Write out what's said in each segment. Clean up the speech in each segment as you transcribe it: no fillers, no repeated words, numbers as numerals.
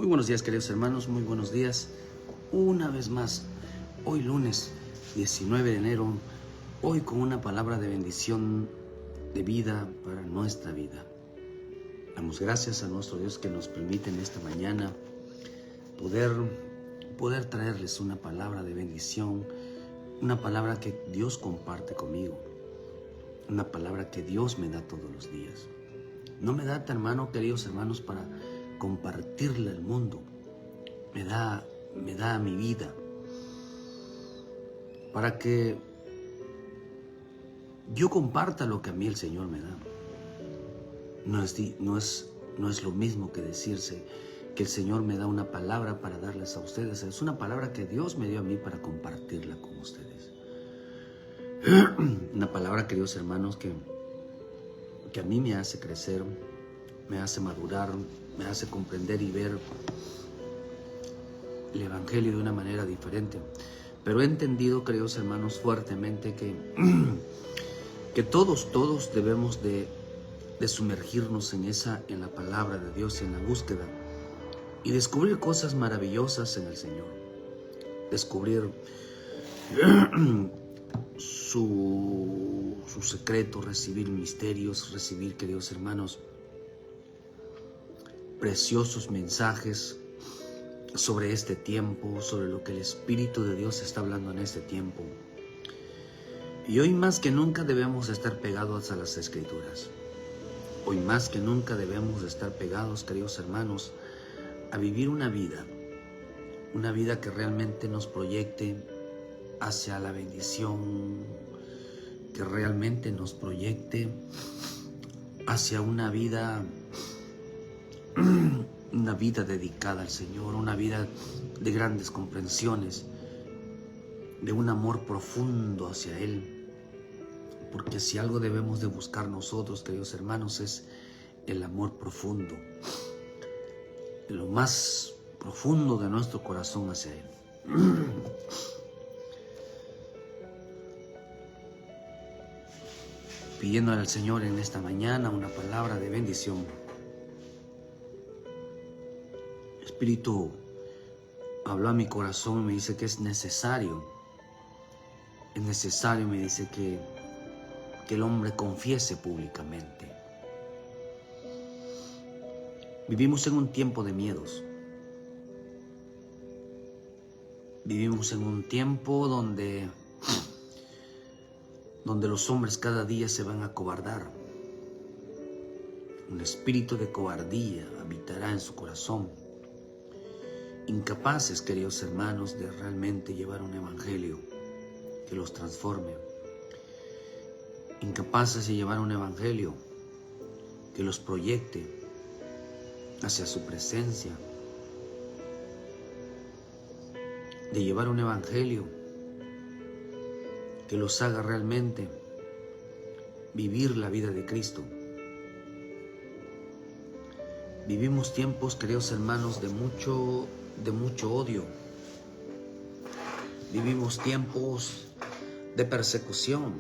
Muy buenos días, queridos hermanos, muy buenos días. Una vez más, hoy lunes 19 de enero, hoy con una palabra de bendición de vida para nuestra vida. Damos gracias a nuestro Dios que nos permite en esta mañana poder traerles una palabra de bendición, una palabra que Dios comparte conmigo, una palabra que Dios me da todos los días. No me da, hermano, queridos hermanos, para compartirle al mundo. Me da mi vida para que yo comparta lo que a mí el Señor me da. No es lo mismo que decirse que el Señor me da una palabra para darles a ustedes. Es una palabra que Dios me dio a mí para compartirla con ustedes. Una palabra, queridos hermanos, que a mí me hace crecer, me hace madurar, me hace comprender y ver el Evangelio de una manera diferente. Pero he entendido, queridos hermanos, fuertemente que todos debemos de sumergirnos en la palabra de Dios, en la búsqueda, y descubrir cosas maravillosas en el Señor. Descubrir su secreto, recibir misterios, recibir, queridos hermanos, preciosos mensajes sobre este tiempo, sobre lo que el Espíritu de Dios está hablando en este tiempo. Y hoy más que nunca debemos estar pegados a las Escrituras. Hoy más que nunca debemos estar pegados, queridos hermanos, a vivir una vida que realmente nos proyecte hacia la bendición, que realmente nos proyecte hacia una vida dedicada al Señor, una vida de grandes comprensiones, de un amor profundo hacia Él. Porque si algo debemos de buscar nosotros, queridos hermanos, es el amor profundo, lo más profundo de nuestro corazón hacia Él. Pidiéndole al Señor en esta mañana una palabra de bendición. El Espíritu habló a mi corazón y me dice que es necesario, me dice que el hombre confiese públicamente. Vivimos en un tiempo de miedos. Vivimos en un tiempo donde los hombres cada día se van a acobardar. Un espíritu de cobardía habitará en su corazón. Incapaces, queridos hermanos, de realmente llevar un evangelio que los transforme. Incapaces de llevar un evangelio que los proyecte hacia su presencia. De llevar un evangelio que los haga realmente vivir la vida de Cristo. Vivimos tiempos, queridos hermanos, de mucho odio. Vivimos tiempos de persecución.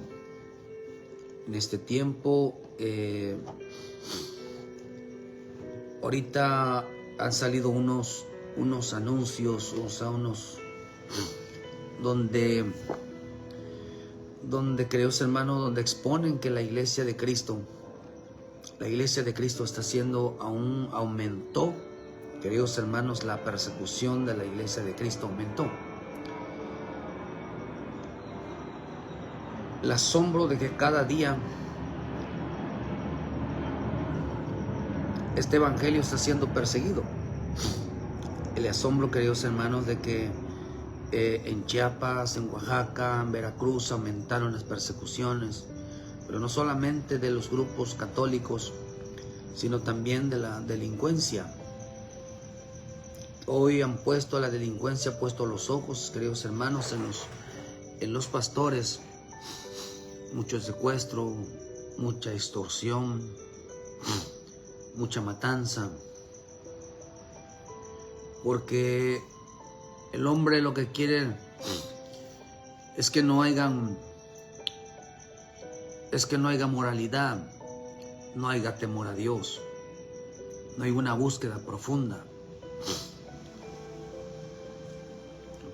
En este tiempo, ahorita han salido unos anuncios, donde, queridos hermanos, donde exponen que la iglesia de Cristo está siendo, aumentó, queridos hermanos, la persecución de la iglesia de Cristo aumentó. El asombro de que cada día este evangelio está siendo perseguido. El asombro, queridos hermanos, de que en Chiapas, en Oaxaca, en Veracruz aumentaron las persecuciones, pero no solamente de los grupos católicos, sino también de la delincuencia. Hoy han puesto a la delincuencia, ha puesto los ojos, queridos hermanos, en los pastores. Mucho secuestro, mucha extorsión, mucha matanza, porque el hombre lo que quiere es que no haya moralidad, no haya temor a Dios, no hay una búsqueda profunda.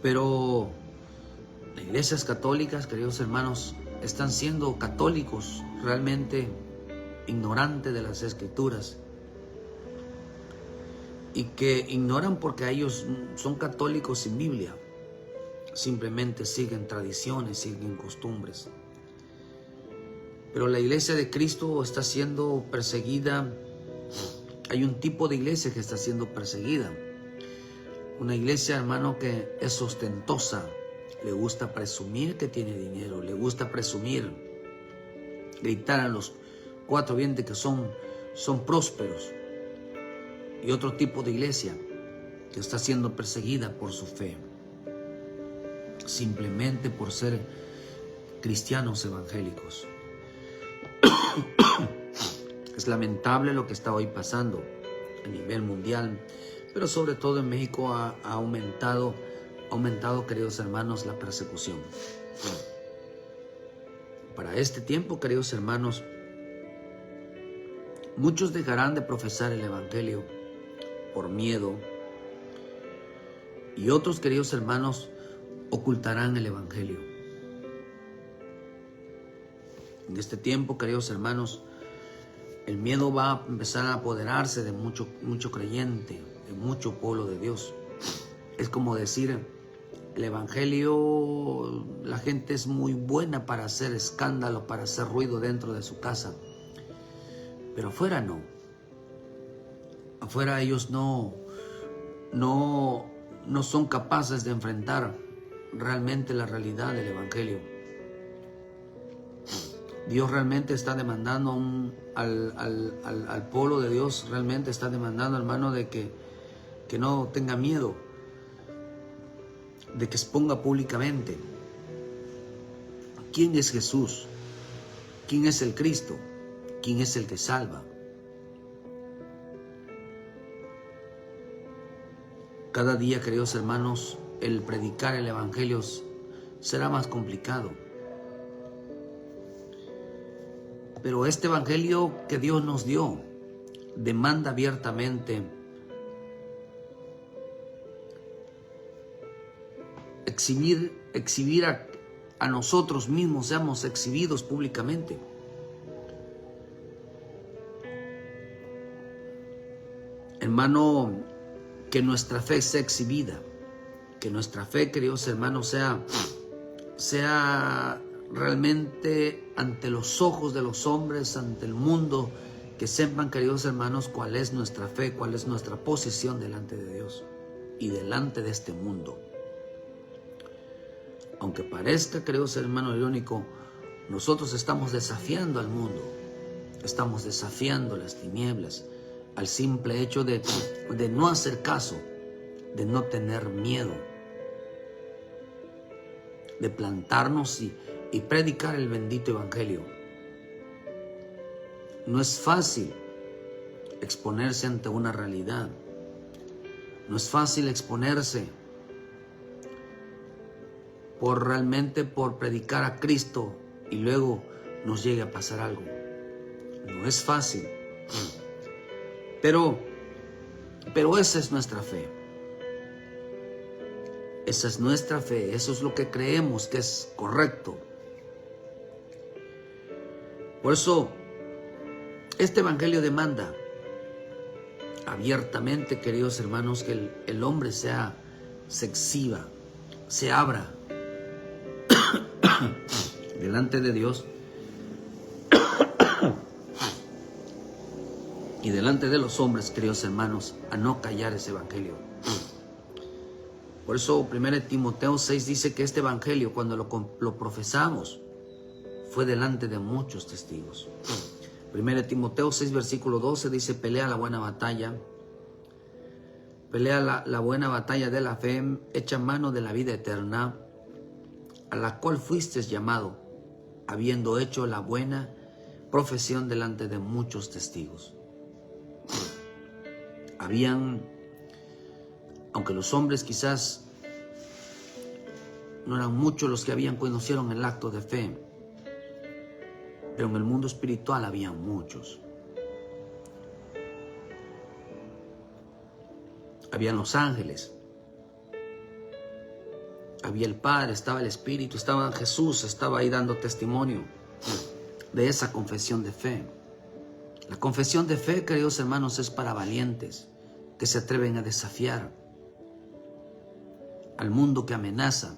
Pero las iglesias católicas, queridos hermanos, están siendo católicos realmente ignorantes de las Escrituras, y que ignoran porque ellos son católicos sin Biblia. Simplemente siguen tradiciones, siguen costumbres. Pero la iglesia de Cristo está siendo perseguida. Hay un tipo de iglesia que está siendo perseguida. Una iglesia, hermano, que es ostentosa. Le gusta presumir que tiene dinero. Le gusta presumir, gritar a los cuatro vientos que son prósperos. Y otro tipo de iglesia que está siendo perseguida por su fe, simplemente por ser cristianos evangélicos. Es lamentable lo que está hoy pasando a nivel mundial, pero sobre todo en México ha aumentado, queridos hermanos, la persecución. Para este tiempo, queridos hermanos, muchos dejarán de profesar el evangelio por miedo, y otros, queridos hermanos, ocultarán el evangelio. En este tiempo, queridos hermanos, el miedo va a empezar a apoderarse de mucho creyente, de mucho pueblo de Dios. Es como decir, el evangelio, la gente es muy buena para hacer escándalo, para hacer ruido dentro de su casa, pero afuera no. Afuera ellos no son capaces de enfrentar realmente la realidad del evangelio. Dios realmente está demandando al pueblo de Dios, realmente está demandando, hermano, de que no tenga miedo, de que exponga públicamente quién es Jesús, quién es el Cristo, quién es el que salva. Cada día, queridos hermanos, el predicar el evangelio será más complicado. Pero este evangelio que Dios nos dio demanda abiertamente exhibir a nosotros mismos, seamos exhibidos públicamente. Hermano, que nuestra fe sea exhibida, que nuestra fe, queridos hermanos, sea realmente ante los ojos de los hombres, ante el mundo, que sepan, queridos hermanos, cuál es nuestra fe, cuál es nuestra posición delante de Dios y delante de este mundo. Aunque parezca, queridos hermanos, irónico, nosotros estamos desafiando al mundo, estamos desafiando las tinieblas, al simple hecho de no hacer caso, de no tener miedo, de plantarnos y predicar el bendito evangelio. No es fácil exponerse ante una realidad. No es fácil exponerse por predicar a Cristo y luego nos llegue a pasar algo. No es fácil. Pero esa es nuestra fe. Esa es nuestra fe. Eso es lo que creemos que es correcto. Por eso, este evangelio demanda abiertamente, queridos hermanos, que el hombre se exhiba, se abra delante de Dios y delante de los hombres, queridos hermanos, a no callar ese evangelio. Por eso 1 Timoteo 6 dice que este evangelio, cuando lo profesamos, fue delante de muchos testigos. 1 Timoteo 6 versículo 12 dice: pelea la buena batalla, pelea la buena batalla de la fe, echa mano de la vida eterna, a la cual fuiste llamado, habiendo hecho la buena profesión delante de muchos testigos. Aunque los hombres quizás no eran muchos los que conocieron el acto de fe, pero en el mundo espiritual habían muchos. Habían los ángeles, Había el Padre, estaba el Espíritu, estaba Jesús, estaba ahí dando testimonio de esa confesión de fe. La confesión de fe, queridos hermanos, es para valientes que se atreven a desafiar al mundo que amenaza,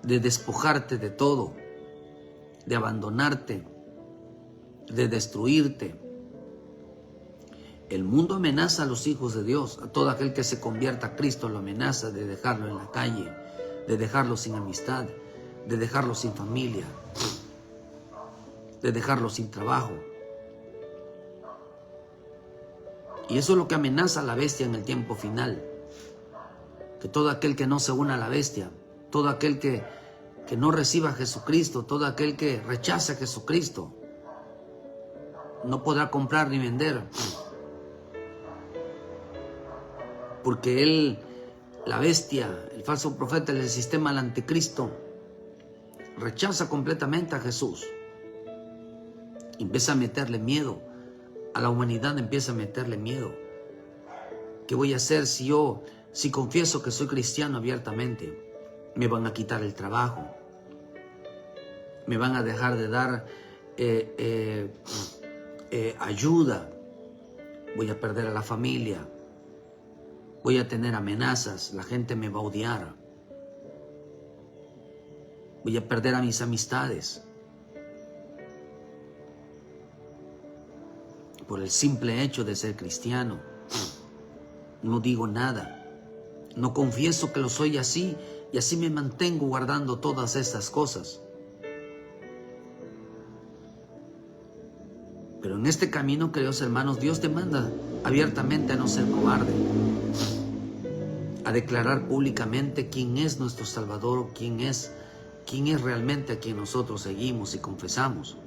de despojarte de todo, de abandonarte, de destruirte. El mundo amenaza a los hijos de Dios, a todo aquel que se convierta a Cristo lo amenaza de dejarlo en la calle, de dejarlo sin amistad, de dejarlo sin familia, de dejarlo sin trabajo. Y eso es lo que amenaza a la bestia en el tiempo final. Que todo aquel que no se una a la bestia, todo aquel que no reciba a Jesucristo, todo aquel que rechace a Jesucristo, no podrá comprar ni vender. Porque él, la bestia, el falso profeta, el sistema del anticristo, rechaza completamente a Jesús. Empieza a meterle miedo. A la humanidad empieza a meterle miedo. ¿Qué voy a hacer si confieso que soy cristiano abiertamente? Me van a quitar el trabajo. Me van a dejar de dar ayuda. Voy a perder a la familia. Voy a tener amenazas. La gente me va a odiar. Voy a perder a mis amistades. Por el simple hecho de ser cristiano. No digo nada. No confieso que lo soy así y así me mantengo guardando todas estas cosas. Pero en este camino, queridos hermanos, Dios te manda abiertamente a no ser cobarde, a declarar públicamente quién es nuestro Salvador, quién es realmente a quien nosotros seguimos y confesamos.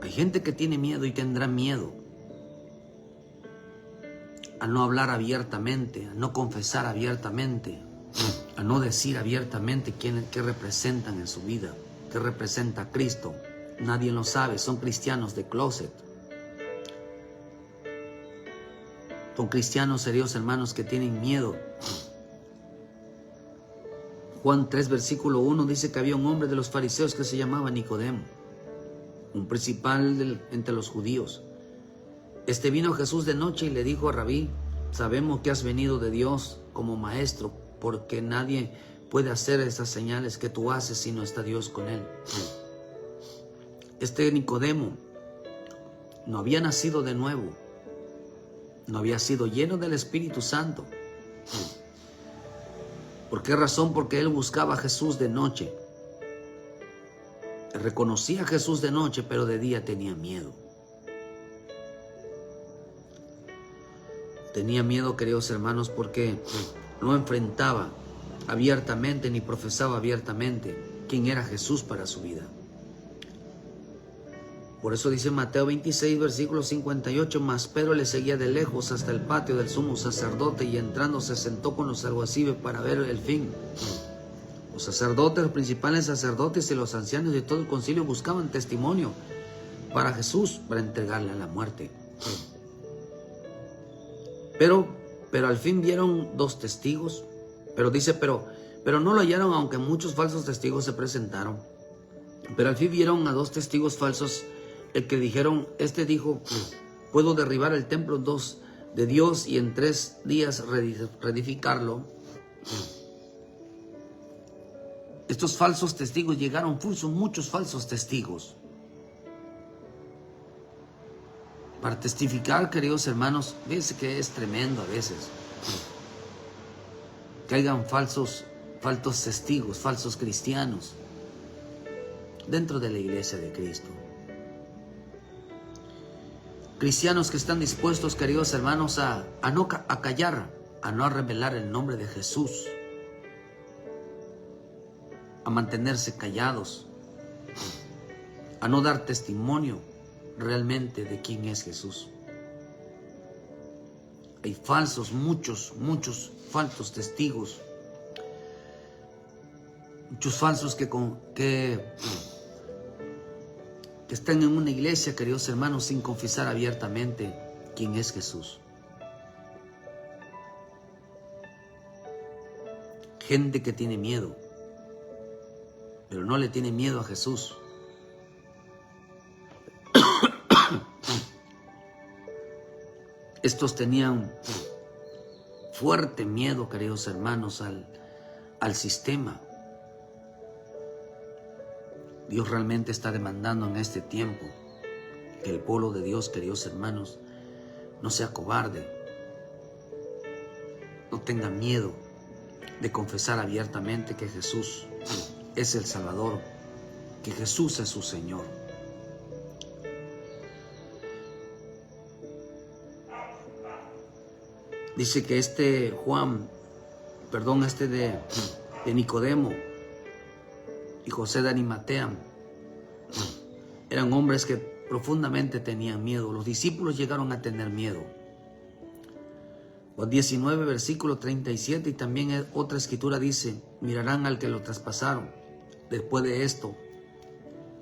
Hay gente que tiene miedo y tendrá miedo a no hablar abiertamente, a no confesar abiertamente, a no decir abiertamente qué representan en su vida, qué representa a Cristo. Nadie lo sabe, son cristianos de closet. Son cristianos serios, hermanos, que tienen miedo. Juan 3, versículo 1 dice que había un hombre de los fariseos que se llamaba Nicodemo, un principal entre los judíos. Vino a Jesús de noche y le dijo a Rabí: sabemos que has venido de Dios como maestro, porque nadie puede hacer esas señales que tú haces si no está Dios con él. Nicodemo no había nacido de nuevo, no había sido lleno del Espíritu Santo. ¿Por qué razón? Porque él buscaba a Jesús de noche. Reconocía a Jesús de noche, pero de día tenía miedo. Tenía miedo, queridos hermanos, porque no enfrentaba abiertamente ni profesaba abiertamente quién era Jesús para su vida. Por eso dice Mateo 26, versículo 58, mas Pedro le seguía de lejos hasta el patio del sumo sacerdote y entrando se sentó con los alguaciles para ver el fin. Los sacerdotes, los principales sacerdotes y los ancianos de todo el concilio buscaban testimonio para Jesús, para entregarle a la muerte. Pero al fin vieron dos testigos. Pero dice, pero no lo hallaron, aunque muchos falsos testigos se presentaron. Pero al fin vieron a dos testigos falsos, el que dijeron, dijo, puedo derribar el templo de Dios y en 3 días reedificarlo. Estos falsos testigos llegaron, son muchos falsos testigos. Para testificar, queridos hermanos, fíjense que es tremendo a veces. Que hayan falsos testigos, falsos cristianos dentro de la iglesia de Cristo. Cristianos que están dispuestos, queridos hermanos, a callar, a no revelar el nombre de Jesús, a mantenerse callados, a no dar testimonio realmente de quién es Jesús. Hay muchos falsos testigos, muchos falsos que están en una iglesia, queridos hermanos, sin confesar abiertamente quién es Jesús. Gente que tiene miedo, pero no le tiene miedo a Jesús. Estos tenían fuerte miedo, queridos hermanos, al sistema. Dios realmente está demandando en este tiempo que el pueblo de Dios, queridos hermanos, no sea cobarde, no tenga miedo de confesar abiertamente que Jesús es el Salvador, que Jesús es su Señor. Dice que este de Nicodemo y José de Arimatea eran hombres que profundamente tenían miedo. Los discípulos llegaron a tener miedo. Juan 19, versículo 37, y también otra escritura dice: mirarán al que lo traspasaron. Después de esto,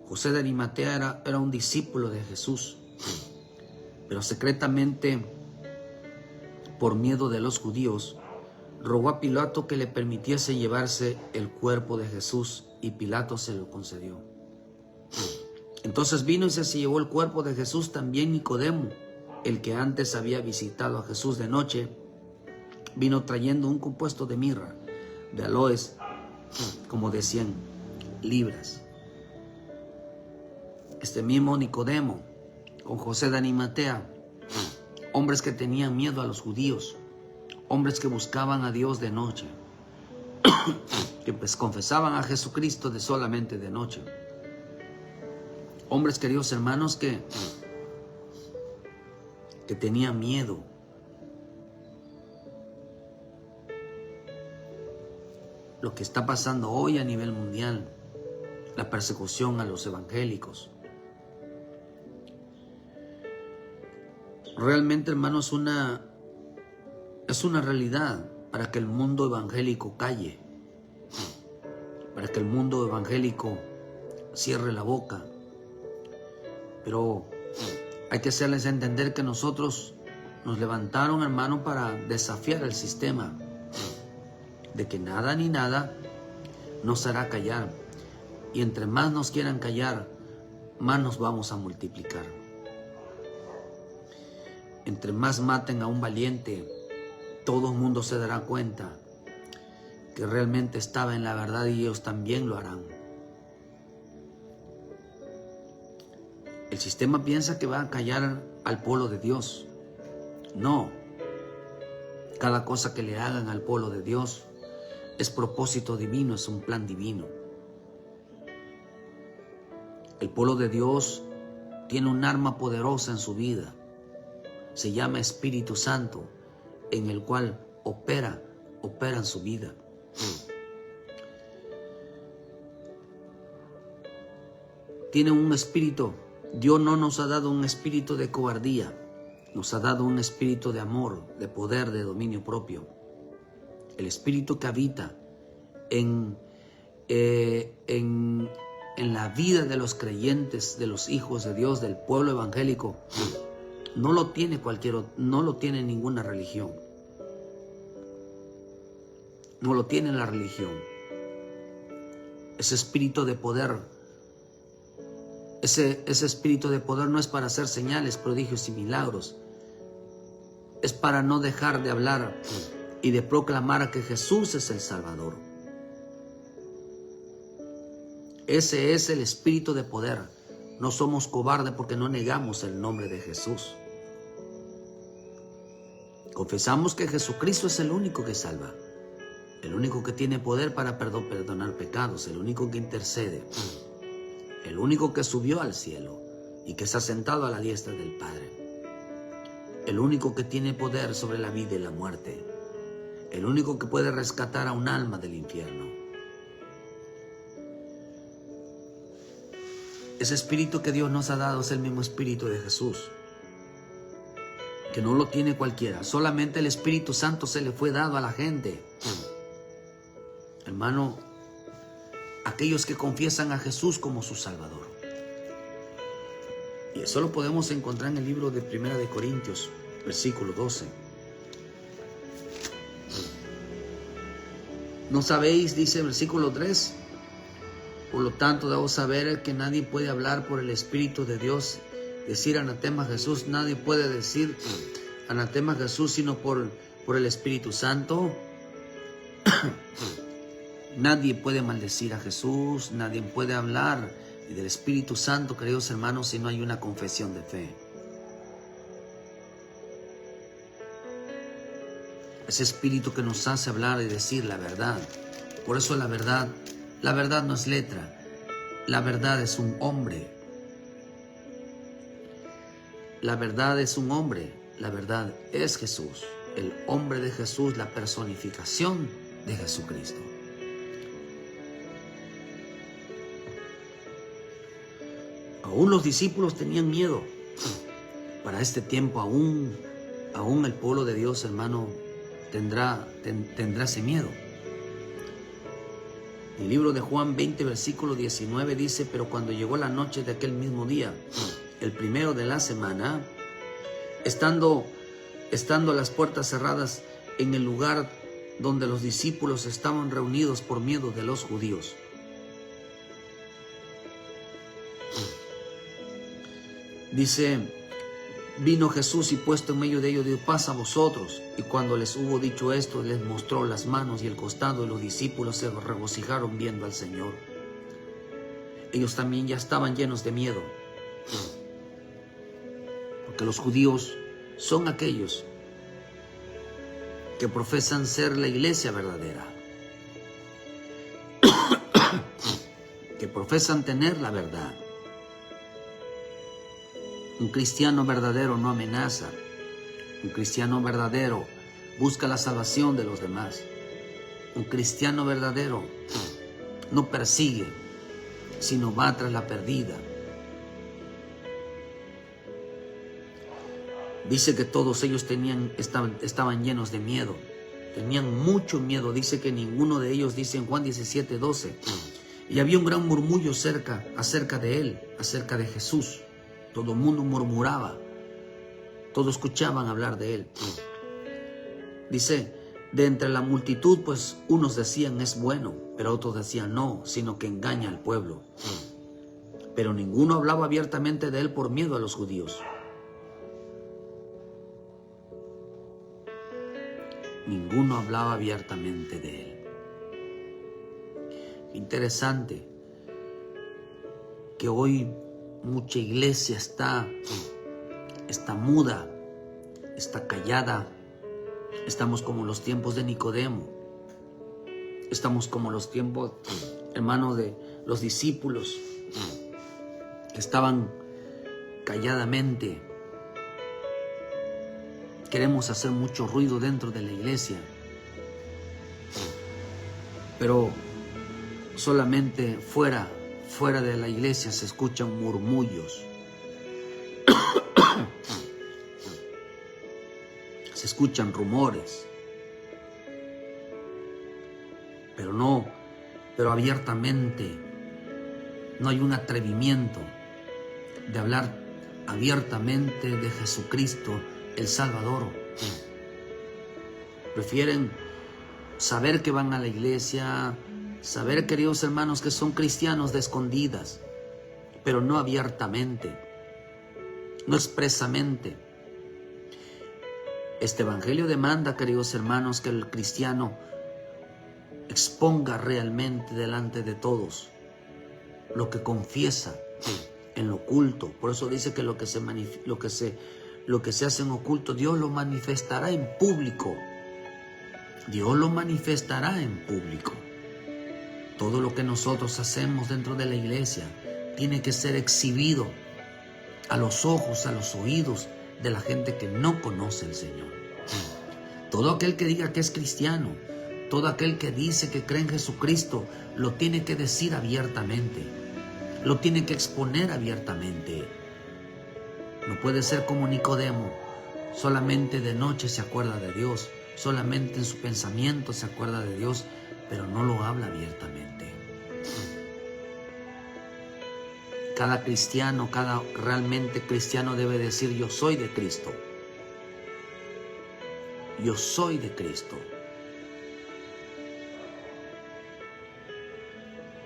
José de Arimatea era un discípulo de Jesús, pero secretamente, por miedo de los judíos, rogó a Pilato que le permitiese llevarse el cuerpo de Jesús, y Pilato se lo concedió. Entonces vino y se llevó el cuerpo de Jesús también Nicodemo, el que antes había visitado a Jesús de noche. Vino trayendo un compuesto de mirra, de aloes, como de 100 libras. Este mismo Nicodemo, con José de Arimatea, hombres que tenían miedo a los judíos, hombres que buscaban a Dios de noche, que pues confesaban a Jesucristo solamente de noche. Hombres, queridos hermanos, que tenían miedo. Lo que está pasando hoy a nivel mundial, la persecución a los evangélicos. Realmente, hermanos, es una realidad para que el mundo evangélico calle, para que el mundo evangélico cierre la boca. Pero hay que hacerles entender que nosotros nos levantaron, hermano, para desafiar el sistema, de que nada ni nada nos hará callar. Y entre más nos quieran callar, más nos vamos a multiplicar. Entre más maten a un valiente, todo el mundo se dará cuenta que realmente estaba en la verdad, y ellos también lo harán. El sistema piensa que va a callar al pueblo de Dios. No. Cada cosa que le hagan al pueblo de Dios es propósito divino, es un plan divino. El pueblo de Dios tiene un arma poderosa en su vida. Se llama Espíritu Santo, en el cual opera en su vida. Tiene un espíritu. Dios no nos ha dado un espíritu de cobardía, nos ha dado un espíritu de amor, de poder, de dominio propio. El espíritu que habita en la vida de los creyentes, de los hijos de Dios, del pueblo evangélico, no lo tiene ninguna religión. No lo tiene la religión. Ese espíritu de poder, ese espíritu de poder no es para hacer señales, prodigios y milagros. Es para no dejar de hablar y de proclamar que Jesús es el Salvador. Ese es el espíritu de poder. No somos cobardes porque no negamos el nombre de Jesús. Confesamos que Jesucristo es el único que salva, el único que tiene poder para perdonar pecados, el único que intercede, el único que subió al cielo y que está sentado a la diestra del Padre, el único que tiene poder sobre la vida y la muerte, el único que puede rescatar a un alma del infierno. Ese espíritu que Dios nos ha dado es el mismo espíritu de Jesús, que no lo tiene cualquiera. Solamente el Espíritu Santo se le fue dado a la gente. Hermano, aquellos que confiesan a Jesús como su Salvador. Y eso lo podemos encontrar en el libro de 1 de Corintios, versículo 12. ¿No sabéis, dice el versículo 3? Por lo tanto, debo saber que nadie puede hablar por el Espíritu de Dios, decir anatema a Jesús. Nadie puede decir anatema a Jesús sino por el Espíritu Santo. Nadie puede maldecir a Jesús, nadie puede hablar del Espíritu Santo, queridos hermanos, si no hay una confesión de fe. Ese Espíritu que nos hace hablar y decir la verdad. Por eso la verdad no es letra, la verdad es un hombre. La verdad es un hombre, la verdad es Jesús, el hombre de Jesús, la personificación de Jesucristo. Aún los discípulos tenían miedo. Para este tiempo aún el pueblo de Dios, hermano, tendrá ese miedo. El libro de Juan 20, versículo 19 dice: pero cuando llegó la noche de aquel mismo día, el primero de la semana, estando las puertas cerradas en el lugar donde los discípulos estaban reunidos por miedo de los judíos, dice, vino Jesús y puesto en medio de ellos, dijo: paz a vosotros. Y cuando les hubo dicho esto, les mostró las manos y el costado, y los discípulos se regocijaron viendo al Señor. Ellos también ya estaban llenos de miedo, porque los judíos son aquellos que profesan ser la iglesia verdadera, que profesan tener la verdad. Un cristiano verdadero no amenaza. Un cristiano verdadero busca la salvación de los demás. Un cristiano verdadero no persigue, sino va tras la perdida. Dice que todos ellos estaban llenos de miedo. Tenían mucho miedo. Dice que ninguno de ellos, dice en Juan 17:12, y había un gran murmullo acerca de él, acerca de Jesús. Todo el mundo murmuraba, todos escuchaban hablar de él. Dice, de entre la multitud, pues unos decían es bueno, pero otros decían no, sino que engaña al pueblo. Pero ninguno hablaba abiertamente de él por miedo a los judíos. Ninguno hablaba abiertamente de él. Interesante que hoy mucha iglesia está muda, está callada. Estamos como los tiempos de Nicodemo. Estamos como los tiempos, hermano, de los discípulos que estaban calladamente. Queremos hacer mucho ruido dentro de la iglesia, pero solamente fuera de la iglesia se escuchan murmullos. Se escuchan rumores. Pero abiertamente no hay un atrevimiento de hablar abiertamente de Jesucristo, el Salvador. Prefieren saber que van a la iglesia, saber, queridos hermanos, que son cristianos de escondidas, pero no abiertamente, no expresamente. Este evangelio demanda, queridos hermanos, que el cristiano exponga realmente delante de todos lo que confiesa en lo oculto. Por eso dice que lo que se hace en oculto, Dios lo manifestará en público. Dios lo manifestará en público. Todo lo que nosotros hacemos dentro de la iglesia tiene que ser exhibido a los ojos, a los oídos de la gente que no conoce al Señor. Todo aquel que diga que es cristiano, todo aquel que dice que cree en Jesucristo, lo tiene que decir abiertamente, lo tiene que exponer abiertamente. No puede ser como Nicodemo, solamente de noche se acuerda de Dios, solamente en su pensamiento se acuerda de Dios, pero no lo habla abiertamente. Cada cristiano, cada realmente cristiano debe decir: yo soy de Cristo. Yo soy de Cristo.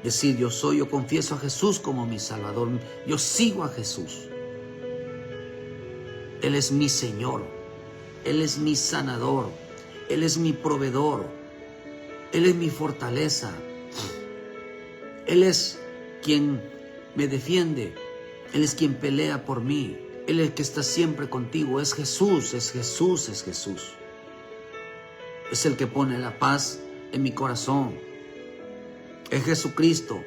Decir, yo confieso a Jesús como mi Salvador. Yo sigo a Jesús. Él es mi Señor. Él es mi sanador. Él es mi proveedor. Él es mi fortaleza. Él es quien me defiende. Él es quien pelea por mí. Él es el que está siempre contigo. Es Jesús, es Jesús, es Jesús. Es el que pone la paz en mi corazón. Es Jesucristo.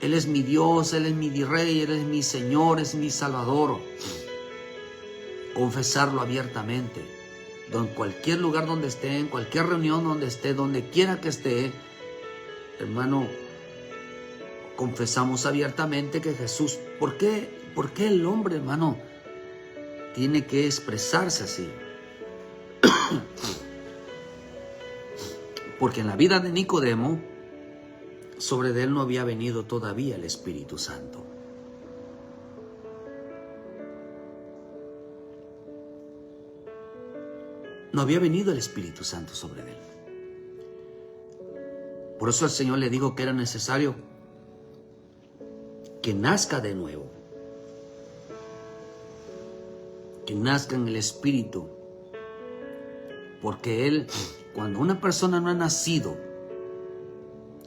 Él es mi Dios, Él es mi Rey, Él es mi Señor, es mi Salvador. Confesarlo abiertamente. En cualquier lugar donde esté, en cualquier reunión donde esté, donde quiera que esté, hermano, confesamos abiertamente que Jesús. ¿Por qué el hombre, hermano, tiene que expresarse así? Porque en la vida de Nicodemo, sobre de él no había venido todavía el Espíritu Santo. No había venido el Espíritu Santo sobre él. Por eso el Señor le dijo que era necesario que nazca de nuevo, que nazca en el Espíritu, porque cuando una persona no ha nacido,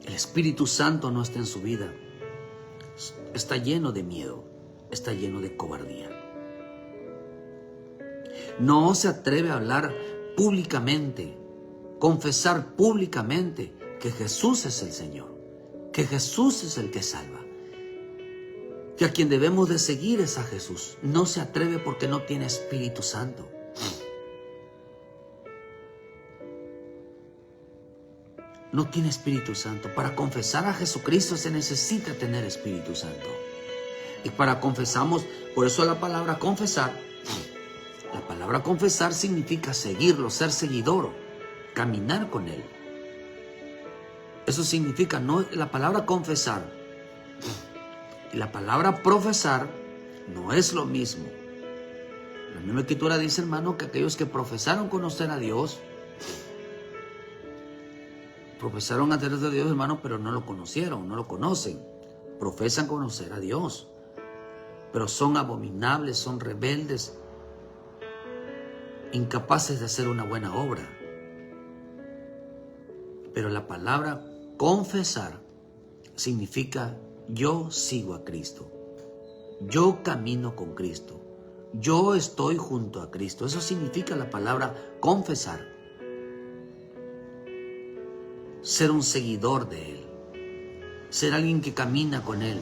el Espíritu Santo no está en su vida, está lleno de miedo, está lleno de cobardía. No se atreve a hablar públicamente, confesar públicamente que Jesús es el Señor, que Jesús es el que salva, que a quien debemos de seguir es a Jesús. No se atreve porque no tiene Espíritu Santo. No tiene Espíritu Santo. Para confesar a Jesucristo se necesita tener Espíritu Santo. Y para confesamos, por eso la palabra confesar significa seguirlo, ser seguidor, caminar con Él. Eso significa, no, la palabra confesar y la palabra profesar no es lo mismo. La misma Escritura dice, hermano, que aquellos que profesaron conocer a Dios, profesaron a Dios, hermano, pero no lo conocieron, no lo conocen. Profesan conocer a Dios, pero son abominables, son rebeldes, incapaces de hacer una buena obra. Pero la palabra confesar significa yo sigo a Cristo, yo camino con Cristo, yo estoy junto a Cristo. Eso significa la palabra confesar. Ser un seguidor de Él, ser alguien que camina con Él,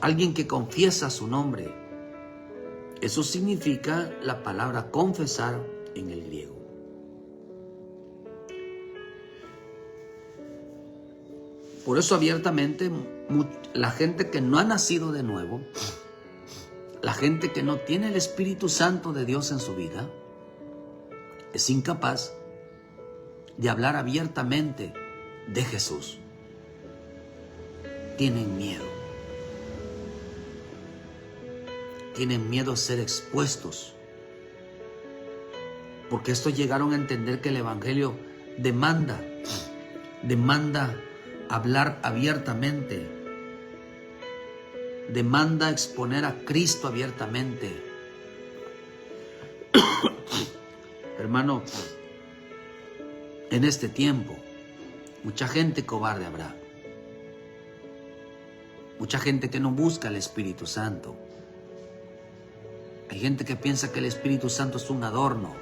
alguien que confiesa su nombre. Eso significa la palabra confesar en el griego. Por eso abiertamente la gente que no ha nacido de nuevo, la gente que no tiene el Espíritu Santo de Dios en su vida, es incapaz de hablar abiertamente de Jesús. Tienen miedo. Tienen miedo a ser expuestos. Porque estos llegaron a entender que el Evangelio demanda hablar abiertamente. Demanda exponer a Cristo abiertamente. Hermano, en este tiempo, mucha gente cobarde habrá. Mucha gente que no busca el Espíritu Santo. Hay gente que piensa que el Espíritu Santo es un adorno.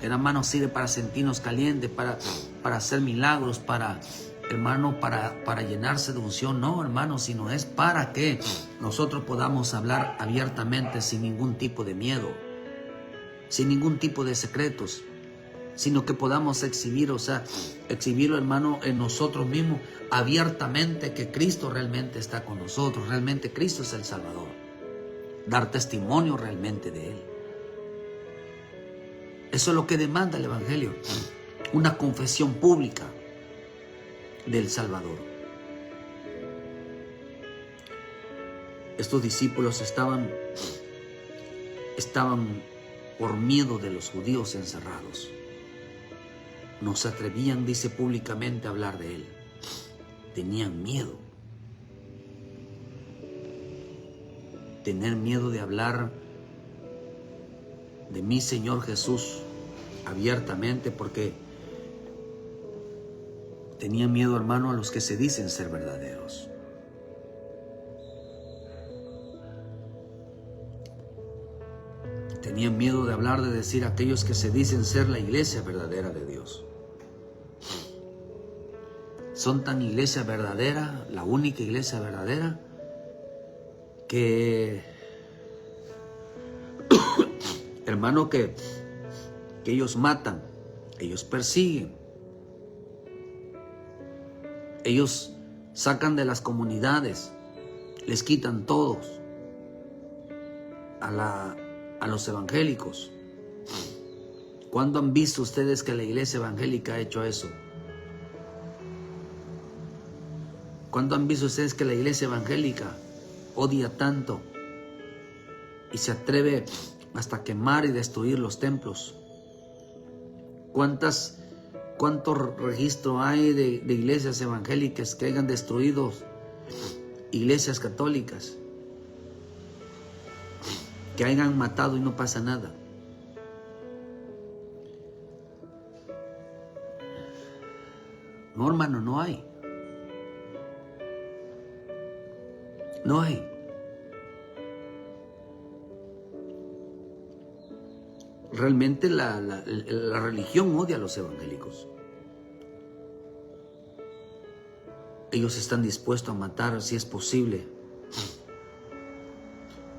Que nada más nos sirve para sentirnos calientes, para hacer milagros, para llenarse de unción. No, hermano, sino es para que nosotros podamos hablar abiertamente sin ningún tipo de miedo, sin ningún tipo de secretos, sino que podamos exhibirlo, hermano, en nosotros mismos, abiertamente, que Cristo realmente está con nosotros, realmente Cristo es el Salvador. Dar testimonio realmente de Él. Eso es lo que demanda el Evangelio, una confesión pública del Salvador. Estos discípulos estaban por miedo de los judíos encerrados. No se atrevían, dice, públicamente a hablar de Él. tenían miedo. Tener miedo de hablar de mi Señor Jesús abiertamente, porque tenían miedo, hermano, a los que se dicen ser verdaderos. Tenían miedo de hablar, de decir a aquellos que se dicen ser la iglesia verdadera de Dios. Son tan iglesia verdadera, la única iglesia verdadera, que hermano, que ellos matan, ellos persiguen, ellos sacan de las comunidades, les quitan todos a los evangélicos. ¿Cuándo han visto ustedes que la iglesia evangélica ha hecho eso? ¿Cuándo han visto ustedes que la iglesia evangélica odia tanto y se atreve hasta quemar y destruir los templos? ¿Cuánto registro hay de iglesias evangélicas que hayan destruido iglesias católicas? Que hayan matado y no pasa nada. No, hermano, no hay. No hay. Realmente la religión odia a los evangélicos. Ellos están dispuestos a matar si es posible,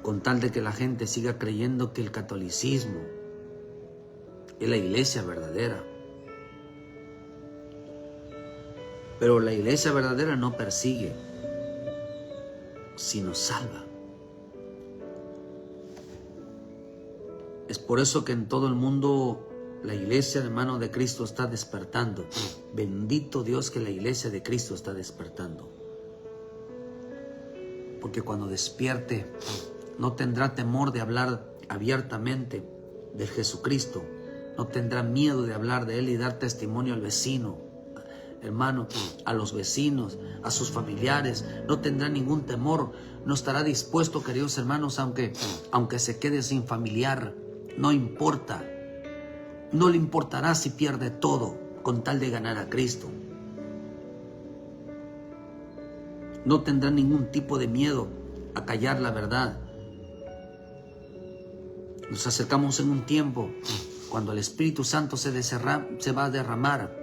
con tal de que la gente siga creyendo que el catolicismo es la iglesia verdadera. Pero la iglesia verdadera no persigue, sino salva. Es por eso que en todo el mundo la iglesia, hermano, de Cristo está despertando. Bendito Dios que la iglesia de Cristo está despertando. Porque cuando despierte, no tendrá temor de hablar abiertamente de Jesucristo. No tendrá miedo de hablar de Él y dar testimonio al vecino, hermano, a los vecinos, a sus familiares. No tendrá ningún temor. No estará dispuesto, queridos hermanos, aunque se quede sin familiar. No importa. No le importará si pierde todo con tal de ganar a Cristo. No tendrá ningún tipo de miedo a callar la verdad. Nos acercamos en un tiempo cuando el Espíritu Santo se va a derramar,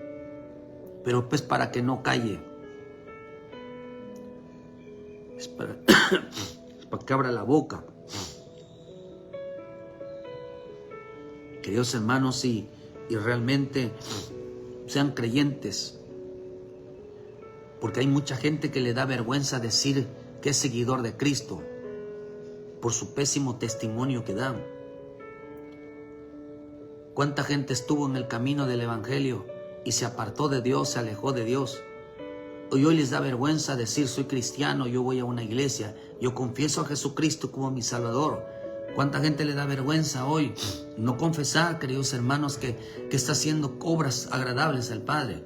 pero pues para que no calle. Es para que abra la boca. Queridos hermanos, y realmente sean creyentes, porque hay mucha gente que le da vergüenza decir que es seguidor de Cristo por su pésimo testimonio que dan. ¿Cuánta gente estuvo en el camino del Evangelio y se apartó de Dios, se alejó de Dios? Hoy les da vergüenza decir soy cristiano, yo voy a una iglesia, yo confieso a Jesucristo como mi Salvador. ¿Cuánta gente le da vergüenza hoy no confesar, queridos hermanos, que está haciendo obras agradables al Padre?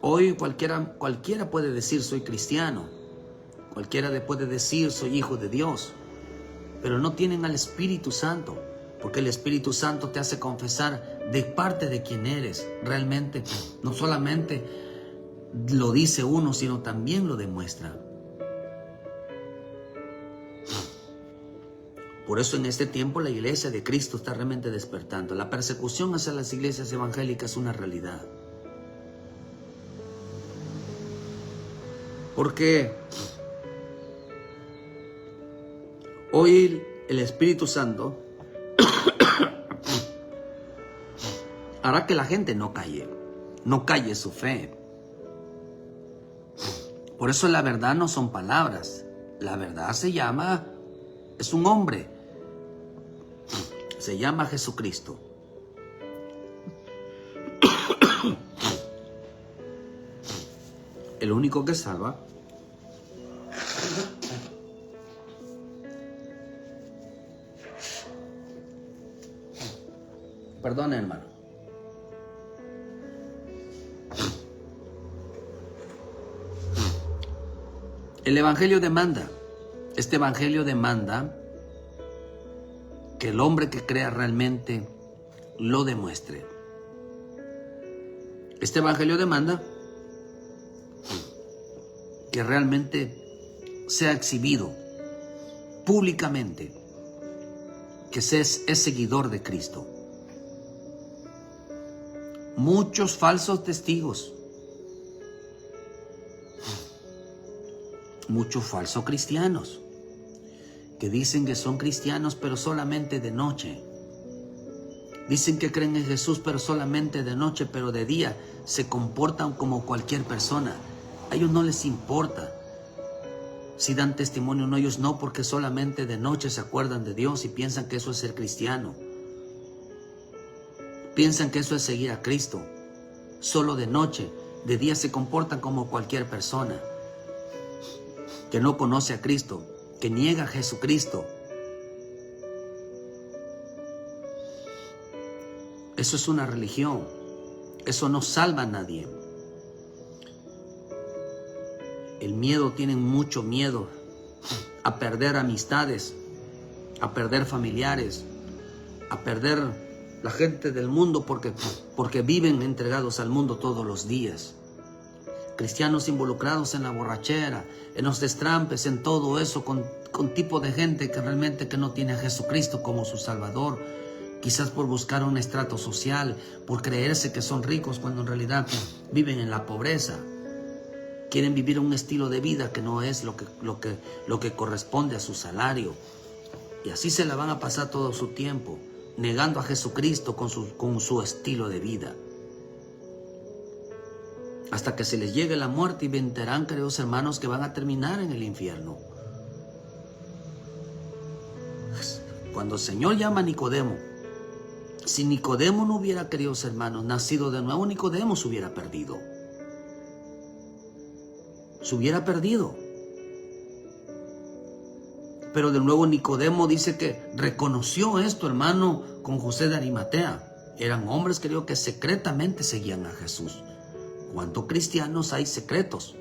Hoy cualquiera puede decir soy cristiano, cualquiera puede decir soy hijo de Dios, pero no tienen al Espíritu Santo, porque el Espíritu Santo te hace confesar de parte de quién eres realmente. No solamente lo dice uno, sino también lo demuestra. Por eso en este tiempo la iglesia de Cristo está realmente despertando. La persecución hacia las iglesias evangélicas es una realidad. Porque hoy el Espíritu Santo hará que la gente no calle su fe. Por eso la verdad no son palabras. La verdad es un hombre. Se llama Jesucristo. El único que salva. Perdón, hermano. El Evangelio demanda, este Evangelio demanda que el hombre que crea realmente lo demuestre. Este Evangelio demanda que realmente sea exhibido públicamente, que es seguidor de Cristo. Muchos falsos testigos, muchos falsos cristianos, que dicen que son cristianos pero solamente de noche. Dicen que creen en Jesús pero solamente de noche, pero de día se comportan como cualquier persona. A ellos no les importa si dan testimonio o no, ellos no, porque solamente de noche se acuerdan de Dios y piensan que eso es ser cristiano. Piensan que eso es seguir a Cristo. Solo de noche, de día se comportan como cualquier persona que no conoce a Cristo, que niega a Jesucristo. Eso es una religión. Eso no salva a nadie. El miedo, tienen mucho miedo a perder amistades, a perder familiares, a perder la gente del mundo porque viven entregados al mundo todos los días. Cristianos involucrados en la borrachera, en los destrampes, en todo eso, con tipo de gente que realmente que no tiene a Jesucristo como su Salvador. Quizás por buscar un estrato social, por creerse que son ricos cuando en realidad viven en la pobreza. Quieren vivir un estilo de vida que no es lo que corresponde a su salario. Y así se la van a pasar todo su tiempo, negando a Jesucristo con su estilo de vida. Hasta que se les llegue la muerte y vencerán, queridos hermanos, que van a terminar en el infierno. Cuando el Señor llama a Nicodemo, si Nicodemo no hubiera, queridos hermanos, nacido de nuevo, Nicodemo se hubiera perdido. Se hubiera perdido. Pero de nuevo Nicodemo dice que reconoció esto, hermano, con José de Arimatea. Eran hombres, creo, que secretamente seguían a Jesús. ¿Cuántos cristianos hay secretos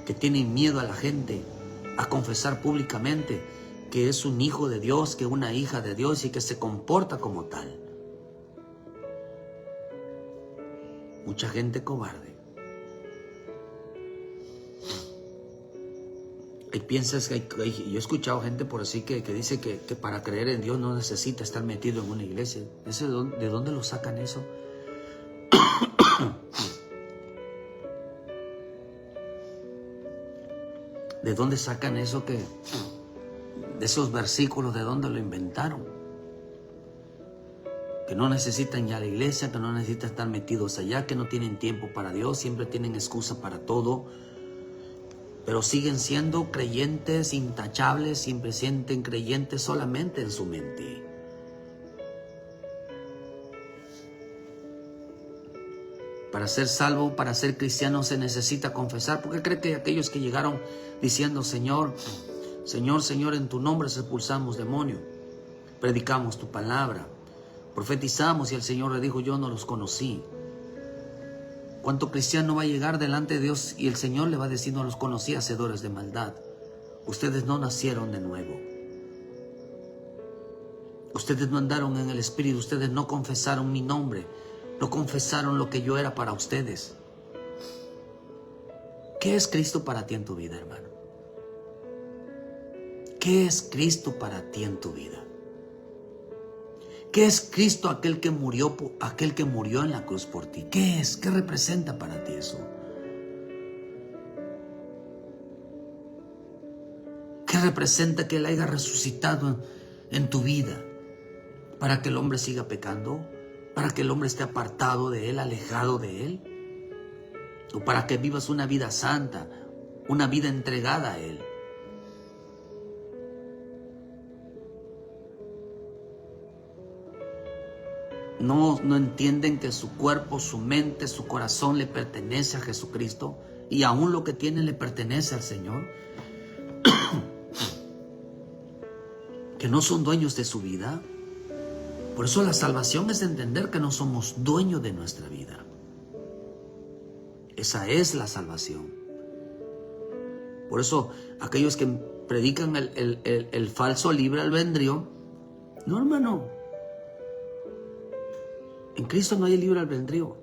que tienen miedo a la gente a confesar públicamente que es un hijo de Dios, que es una hija de Dios y que se comporta como tal? Mucha gente cobarde. Y piensas que yo he escuchado gente por así que dice que para creer en Dios no necesita estar metido en una iglesia. ¿De dónde lo sacan eso? ¿De dónde sacan eso de esos versículos, de dónde lo inventaron? Que no necesitan ya la iglesia, que no necesitan estar metidos allá, que no tienen tiempo para Dios, siempre tienen excusa para todo, pero siguen siendo creyentes intachables, siempre sienten creyentes solamente en su mente. Para ser salvo, para ser cristiano se necesita confesar. ¿Por qué cree que aquellos que llegaron diciendo Señor, Señor, Señor, en tu nombre expulsamos demonios, predicamos tu palabra, profetizamos, y el Señor le dijo, yo no los conocí? ¿Cuánto cristiano va a llegar delante de Dios y el Señor le va a decir, no los conocí, hacedores de maldad? Ustedes no nacieron de nuevo. Ustedes no andaron en el Espíritu, ustedes no confesaron mi nombre, no confesaron lo que yo era para ustedes. ¿Qué es Cristo para ti en tu vida, hermano? ¿Qué es Cristo para ti en tu vida? ¿Qué es Cristo, aquel que murió en la cruz por ti? ¿Qué es? ¿Qué representa para ti eso? ¿Qué representa que Él haya resucitado en tu vida? ¿Para que el hombre siga pecando? ¿Para que el hombre esté apartado de Él, alejado de Él? ¿O para que vivas una vida santa, una vida entregada a Él? No entienden que su cuerpo, su mente, su corazón le pertenece a Jesucristo, y aún lo que tienen le pertenece al Señor. Que no son dueños de su vida. Por eso la salvación es entender que no somos dueños de nuestra vida. Esa es la salvación. Por eso aquellos que predican el falso libre albedrío, no, hermano, en Cristo no hay libre albedrío,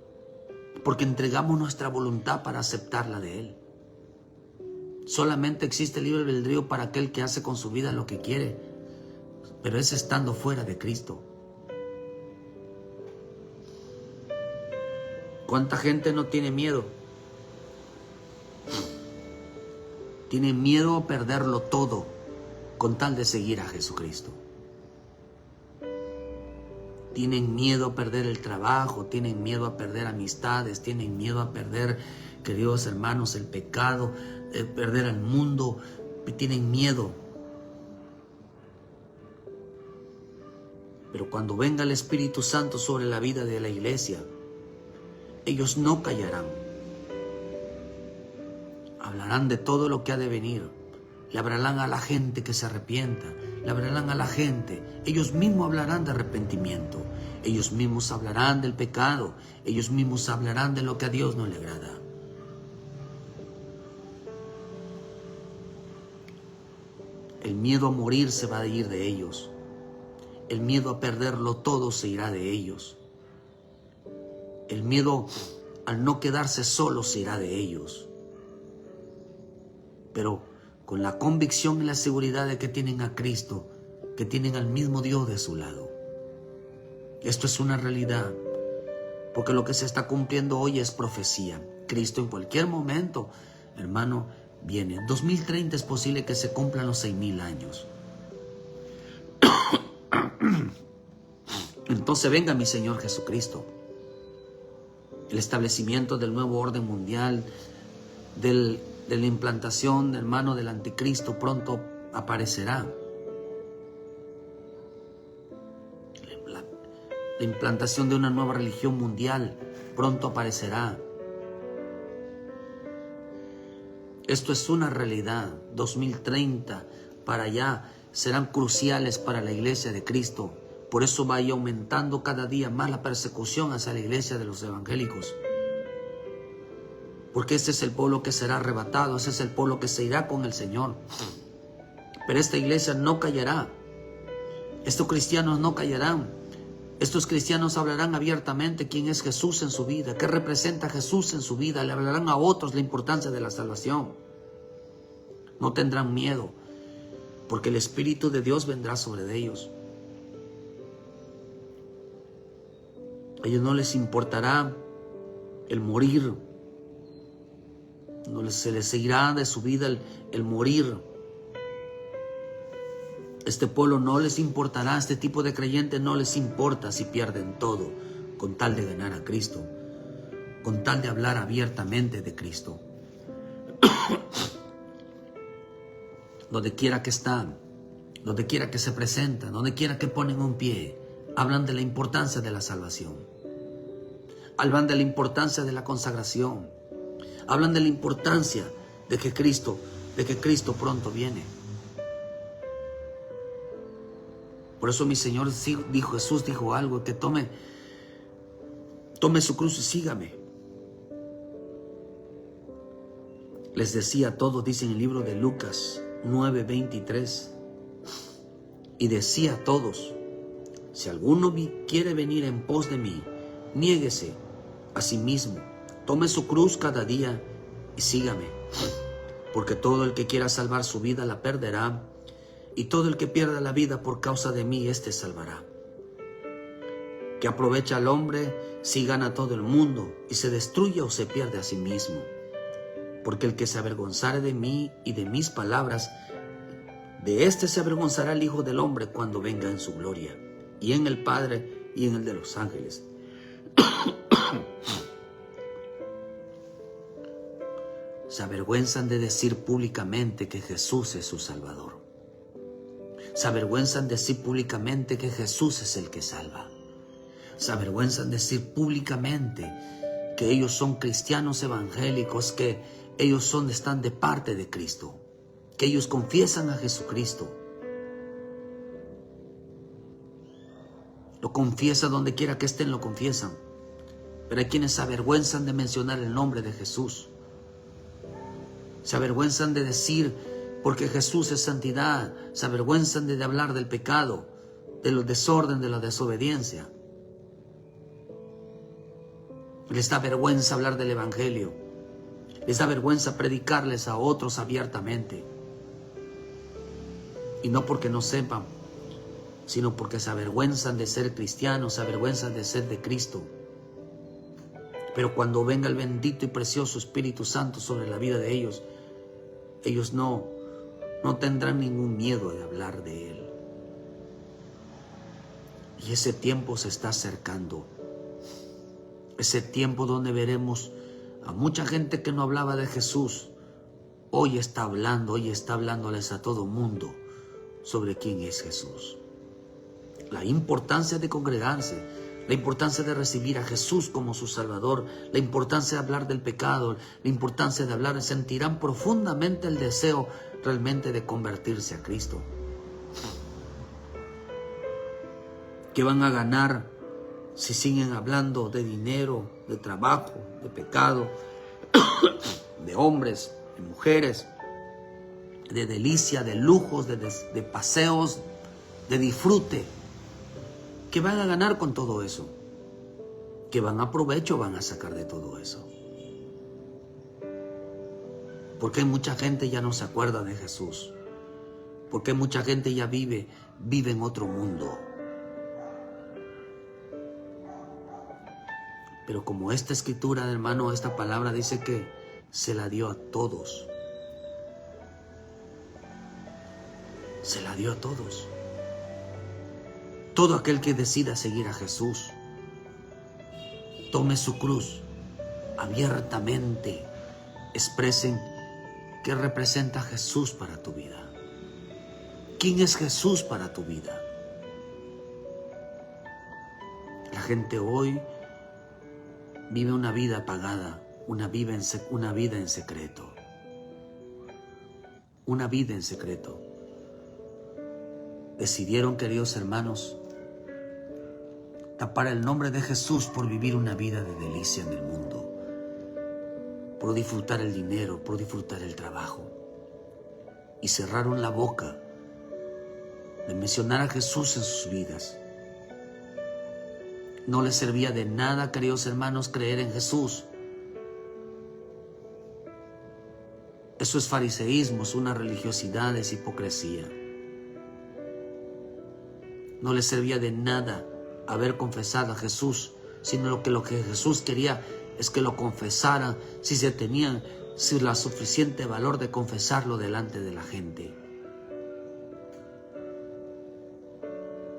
porque entregamos nuestra voluntad para aceptarla de Él. Solamente existe libre albedrío para aquel que hace con su vida lo que quiere, pero es estando fuera de Cristo. ¿Cuánta gente no tiene miedo? Tiene miedo a perderlo todo con tal de seguir a Jesucristo. Tienen miedo a perder el trabajo, tienen miedo a perder amistades, tienen miedo a perder, queridos hermanos, el pecado, perder al mundo, tienen miedo. Pero cuando venga el Espíritu Santo sobre la vida de la iglesia, ellos no callarán. Hablarán de todo lo que ha de venir. Le hablarán a la gente que se arrepienta. Le hablarán a la gente. Ellos mismos hablarán de arrepentimiento. Ellos mismos hablarán del pecado. Ellos mismos hablarán de lo que a Dios no le agrada. El miedo a morir se va a ir de ellos. El miedo a perderlo todo se irá de ellos. El miedo al no quedarse solo se irá de ellos. Pero con la convicción y la seguridad de que tienen a Cristo, que tienen al mismo Dios de su lado. Esto es una realidad, porque lo que se está cumpliendo hoy es profecía. Cristo en cualquier momento, hermano, viene. En 2030 es posible que se cumplan los 6,000 años. Entonces venga mi Señor Jesucristo. El establecimiento del nuevo orden mundial, de la implantación, hermano, del anticristo pronto aparecerá. La implantación de una nueva religión mundial pronto aparecerá. Esto es una realidad. 2030 para allá serán cruciales para la iglesia de Cristo. Por eso va a ir aumentando cada día más la persecución hacia la iglesia de los evangélicos. Porque este es el pueblo que será arrebatado, ese es el pueblo que se irá con el Señor. Pero esta iglesia no callará. Estos cristianos no callarán. Estos cristianos hablarán abiertamente quién es Jesús en su vida, qué representa Jesús en su vida. Le hablarán a otros la importancia de la salvación. No tendrán miedo, porque el Espíritu de Dios vendrá sobre ellos. A ellos no les importará el morir. No se les seguirá de su vida el morir. Este pueblo no les importará, este tipo de creyentes no les importa si pierden todo, con tal de ganar a Cristo, con tal de hablar abiertamente de Cristo. Donde quiera que están, donde quiera que se presentan, donde quiera que ponen un pie, hablan de la importancia de la salvación. Hablan de la importancia de la consagración. Hablan de la importancia de que Cristo pronto viene. Por eso mi Señor dijo, Jesús dijo algo, que tome su cruz y sígame. Les decía a todos, dice en el libro de Lucas 9:23, y decía a todos, si alguno quiere venir en pos de mí, niéguese a sí mismo, tome su cruz cada día y sígame. Porque todo el que quiera salvar su vida la perderá, y todo el que pierda la vida por causa de mí, éste salvará. ¿Qué aprovecha al hombre si gana todo el mundo y se destruye o se pierde a sí mismo? Porque el que se avergonzare de mí y de mis palabras, de éste se avergonzará el Hijo del Hombre cuando venga en su gloria, y en el Padre y en el de los ángeles. Se avergüenzan de decir públicamente que Jesús es su Salvador. Se avergüenzan de decir públicamente que Jesús es el que salva. Se avergüenzan de decir públicamente que ellos son cristianos evangélicos, que ellos están de parte de Cristo, que ellos confiesan a Jesucristo. Lo confiesan donde quiera que estén, lo confiesan. Pero hay quienes se avergüenzan de mencionar el nombre de Jesús. Se avergüenzan de decir, porque Jesús es santidad. Se avergüenzan de hablar del pecado, del desorden, de la desobediencia. Les da vergüenza hablar del Evangelio. Les da vergüenza predicarles a otros abiertamente. Y no porque no sepan, sino porque se avergüenzan de ser cristianos, se avergüenzan de ser de Cristo. Pero cuando venga el bendito y precioso Espíritu Santo sobre la vida de ellos, ellos no tendrán ningún miedo de hablar de Él. Y ese tiempo se está acercando. Ese tiempo donde veremos a mucha gente que no hablaba de Jesús. Hoy está hablándoles a todo mundo sobre quién es Jesús. La importancia de congregarse, la importancia de recibir a Jesús como su Salvador, la importancia de hablar del pecado, la importancia de hablar, sentirán profundamente el deseo realmente de convertirse a Cristo. ¿Qué van a ganar si siguen hablando de dinero, de trabajo, de pecado, de hombres, de mujeres, de delicia, de lujos, de paseos, de disfrute? ¿Qué van a ganar con todo eso? ¿Qué provecho van a sacar de todo eso? Porque mucha gente ya no se acuerda de Jesús. Porque mucha gente ya vive en otro mundo. Pero como esta escritura, hermano, esta palabra dice que se la dio a todos. Se la dio a todos. Todo aquel que decida seguir a Jesús, tome su cruz abiertamente, expresen qué representa Jesús para tu vida. ¿Quién es Jesús para tu vida? La gente hoy vive una vida apagada, una vida en secreto. Una vida en secreto. Decidieron, queridos hermanos, tapar el nombre de Jesús por vivir una vida de delicia en el mundo, por disfrutar el dinero, por disfrutar el trabajo. Y cerraron la boca de mencionar a Jesús en sus vidas. No les servía de nada, queridos hermanos, creer en Jesús. Eso es fariseísmo, es una religiosidad, es hipocresía. No les servía de nada haber confesado a Jesús, sino lo que Jesús quería es que lo confesaran si tenían la suficiente valor de confesarlo delante de la gente.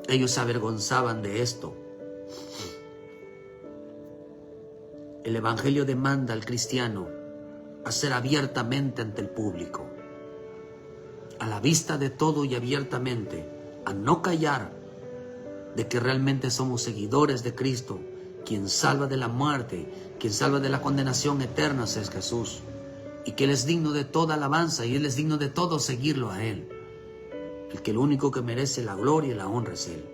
Ellos se avergonzaban de esto. El Evangelio demanda al cristiano a ser abiertamente ante el público, a la vista de todo y abiertamente, a no callar de que realmente somos seguidores de Cristo. Quien salva de la muerte, quien salva de la condenación eterna es Jesús, y que Él es digno de toda alabanza y Él es digno de todo seguirlo a Él. El único que merece la gloria y la honra es Él.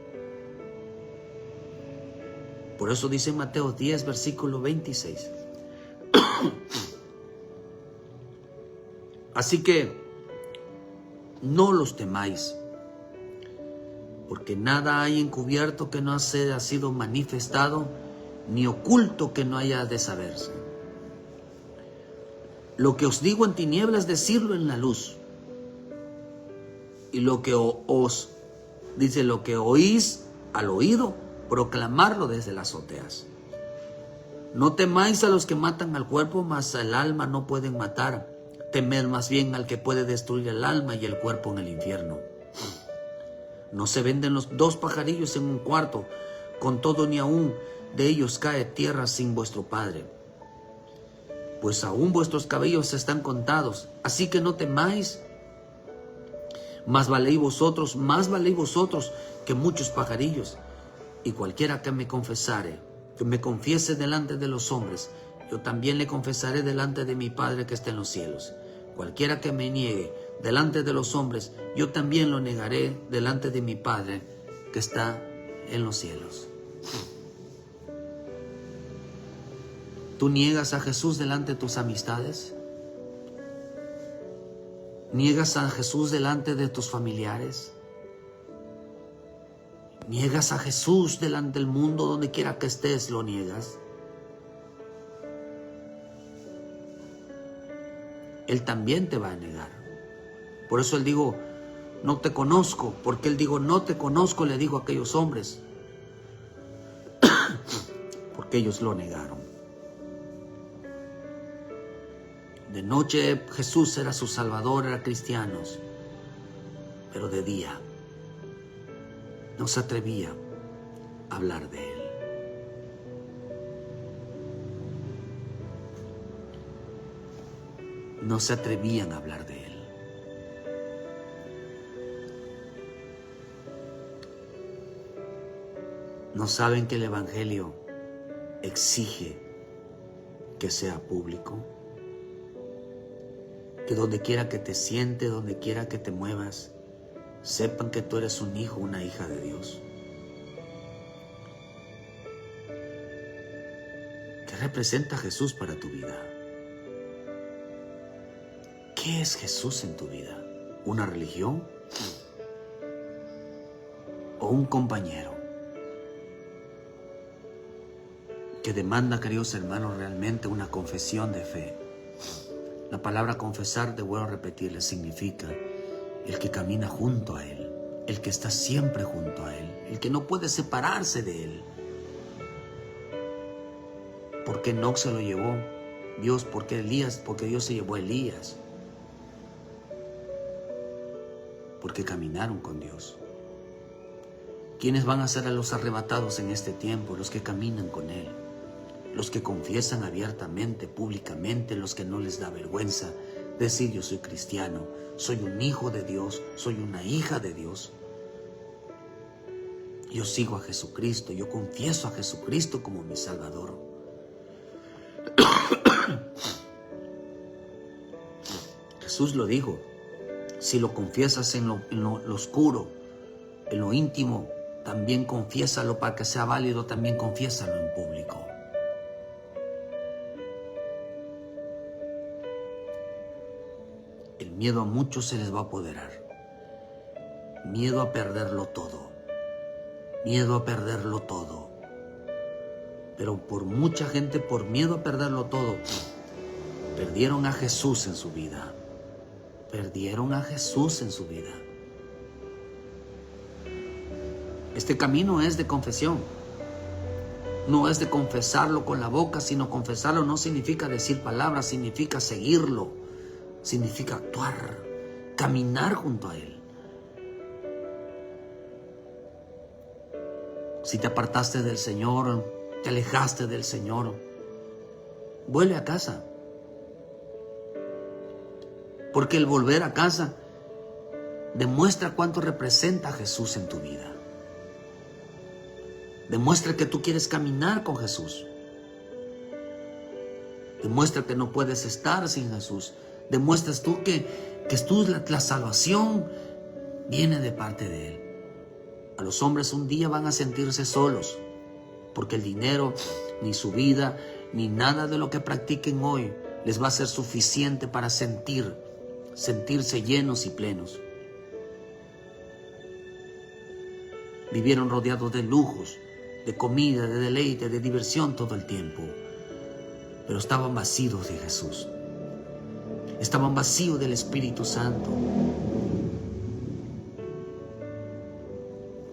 Por eso dice en Mateo 10, versículo 26. Así que no los temáis, porque nada hay encubierto que no haya sido manifestado, ni oculto que no haya de saberse. Lo que os digo en tinieblas, decirlo en la luz. Y lo que lo que oís al oído, proclamarlo desde las azoteas. No temáis a los que matan al cuerpo, mas al alma no pueden matar. Temed más bien al que puede destruir el alma y el cuerpo en el infierno. No se venden los 2 pajarillos en un cuarto, con todo ni aún de ellos cae tierra sin vuestro Padre. Pues aún vuestros cabellos están contados, así que no temáis. Más valéis vosotros que muchos pajarillos. Y cualquiera que me confesare, que me confiese delante de los hombres, yo también le confesaré delante de mi Padre que está en los cielos. Cualquiera que me niegue delante de los hombres, yo también lo negaré delante de mi Padre que está en los cielos. ¿Tú niegas a Jesús delante de tus amistades? ¿Niegas a Jesús delante de tus familiares? ¿Niegas a Jesús delante del mundo? Donde quiera que estés, lo niegas. Él también te va a negar. Por eso Él dijo, no te conozco. Porque Él dijo, no te conozco, le dijo a aquellos hombres. Porque ellos lo negaron. De noche Jesús era su Salvador, era cristianos. Pero de día no se atrevía a hablar de Él. No se atrevían a hablar de Él. ¿No saben que el Evangelio exige que sea público? Que donde quiera que te sientes, donde quiera que te muevas, sepan que tú eres un hijo, una hija de Dios. ¿Qué representa Jesús para tu vida? ¿Qué es Jesús en tu vida? ¿Una religión? ¿O un compañero? Que demanda, queridos hermanos, realmente una confesión de fe. La palabra confesar, te vuelvo a repetirle, significa el que camina junto a Él, el que está siempre junto a Él, el que no puede separarse de Él. ¿Por qué Enoc se lo llevó Dios? ¿Por qué Elías? Porque Dios se llevó a Elías. Porque caminaron con Dios. ¿Quiénes van a ser a los arrebatados en este tiempo? Los que caminan con Él. Los que confiesan abiertamente, públicamente, los que no les da vergüenza decir yo soy cristiano, soy un hijo de Dios, soy una hija de Dios. Yo sigo a Jesucristo, yo confieso a Jesucristo como mi Salvador. Jesús lo dijo, si lo confiesas en lo oscuro, en lo íntimo, también confiésalo para que sea válido, también confiésalo en público. El miedo a muchos se les va a apoderar. Miedo a perderlo todo. Miedo a perderlo todo. Pero por mucha gente, por miedo a perderlo todo, perdieron a Jesús en su vida. Perdieron a Jesús en su vida. Este camino es de confesión. No es de confesarlo con la boca, sino confesarlo no significa decir palabras, significa seguirlo. Significa actuar, caminar junto a Él. Si te apartaste del Señor, te alejaste del Señor, vuelve a casa. Porque el volver a casa demuestra cuánto representa a Jesús en tu vida. Demuestra que tú quieres caminar con Jesús. Demuestra que no puedes estar sin Jesús. Demuestras tú que la salvación viene de parte de Él. A los hombres un día van a sentirse solos, porque el dinero, ni su vida, ni nada de lo que practiquen hoy les va a ser suficiente para sentirse llenos y plenos. Vivieron rodeados de lujos, de comida, de deleite, de diversión todo el tiempo, pero estaban vacíos de Jesús. Estaban vacíos del Espíritu Santo.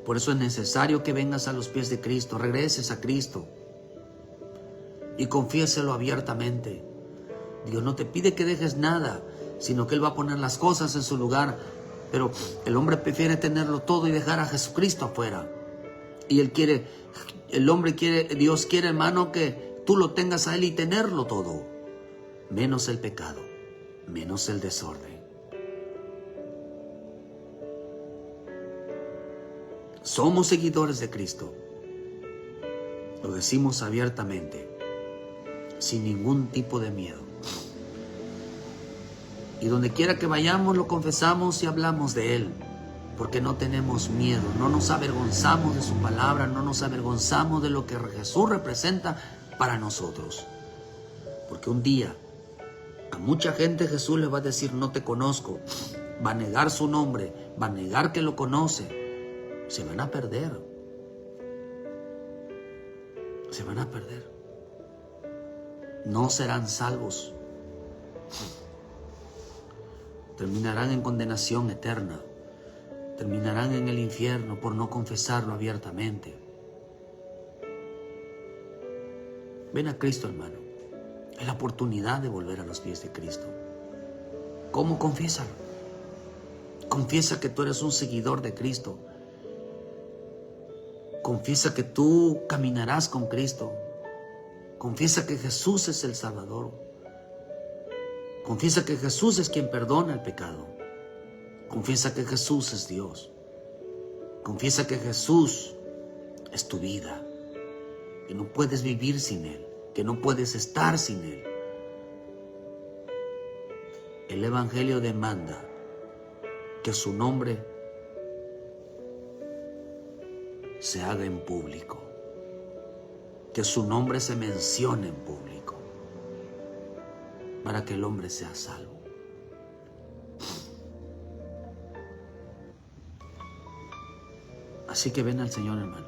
Por eso es necesario que vengas a los pies de Cristo, regreses a Cristo y confiéselo abiertamente. Dios no te pide que dejes nada, sino que Él va a poner las cosas en su lugar. Pero el hombre prefiere tenerlo todo y dejar a Jesucristo afuera. Y Dios quiere, hermano, que tú lo tengas a Él y tenerlo todo, menos el pecado, menos el desorden. Somos seguidores de Cristo. Lo decimos abiertamente, sin ningún tipo de miedo. Y donde quiera que vayamos lo confesamos y hablamos de Él, porque no tenemos miedo, no nos avergonzamos de su palabra, no nos avergonzamos de lo que Jesús representa para nosotros. Porque un día A mucha gente Jesús le va a decir: no te conozco. Va a negar su nombre, va a negar que lo conoce. Se van a perder. Se van a perder. No serán salvos. Terminarán en condenación eterna. Terminarán en el infierno por no confesarlo abiertamente. Ven a Cristo, hermano. Es la oportunidad de volver a los pies de Cristo. ¿Cómo? Confiésalo. Confiesa que tú eres un seguidor de Cristo. Confiesa que tú caminarás con Cristo. Confiesa que Jesús es el Salvador. Confiesa que Jesús es quien perdona el pecado. Confiesa que Jesús es Dios. Confiesa que Jesús es tu vida. Que no puedes vivir sin Él. Que no puedes estar sin Él. El Evangelio demanda que su nombre se haga en público. Que su nombre se mencione en público. Para que el hombre sea salvo. Así que ven al Señor, hermano.